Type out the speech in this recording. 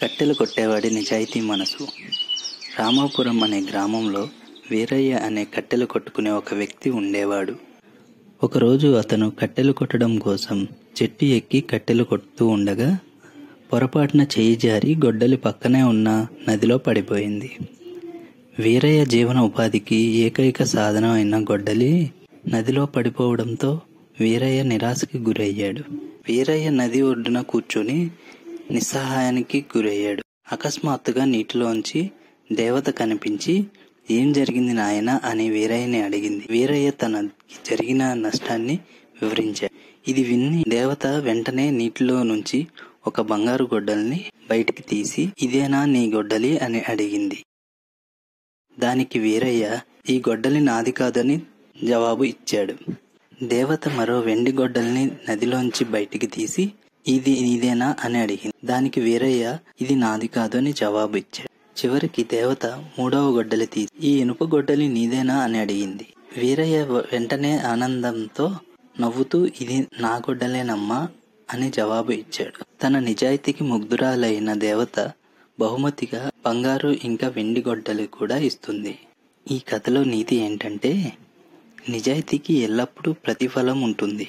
కట్టెలు కొట్టేవాడి నిజాయితీ మనసు. రామాపురం అనే గ్రామంలో వీరయ్య అనే కట్టెలు కొట్టుకునే ఒక వ్యక్తి ఉండేవాడు. ఒకరోజు అతను కట్టెలు కొట్టడం కోసం చెట్టు ఎక్కి కట్టెలు కొడుతూ ఉండగా పొరపాటున చేయి జారి గొడ్డలి పక్కనే ఉన్న నదిలో పడిపోయింది. వీరయ్య జీవన ఉపాధికి ఏకైక సాధనం అయిన గొడ్డలి నదిలో పడిపోవడంతో వీరయ్య నిరాశకి గురయ్యాడు. వీరయ్య నది ఒడ్డున కూర్చొని నిస్సహాయానికి గురయ్యాడు. అకస్మాత్తుగా నీటిలోంచి దేవత కనిపించి, "ఏం జరిగింది నాయనా?" అని వీరయ్యని అడిగింది. వీరయ్య తనకి జరిగిన నష్టాన్ని వివరించాడు. ఇది విని దేవత వెంటనే నీటిలో నుంచి ఒక బంగారు గొడ్డలిని బయటికి తీసి, "ఇదేనా నీ గొడ్డలి?" అని అడిగింది. దానికి వీరయ్య, "ఈ గొడ్డలి నాది కాదని" జవాబు ఇచ్చాడు. దేవత మరో వెండి గొడ్డలిని నదిలోంచి బయటికి తీసి, "ఇది నీదేనా?" అని అడిగింది. దానికి వీరయ్య, "ఇది నాది కాదు" అని జవాబు ఇచ్చాడు. చివరికి దేవత మూడవ గొడ్డలి తీసి, "ఈ ఇనుప గొడ్డలి నీదేనా?" అని అడిగింది. వీరయ్య వెంటనే ఆనందంతో నవ్వుతూ, "ఇది నా గొడ్డలేనమ్మా" అని జవాబు ఇచ్చాడు. తన నిజాయితీకి ముగ్ధురాలైన దేవత బహుమతిగా బంగారు ఇంకా వెండి గొడ్డలి కూడా ఇస్తుంది. ఈ కథలో నీతి ఏంటంటే, నిజాయితీకి ఎల్లప్పుడూ ప్రతిఫలం ఉంటుంది.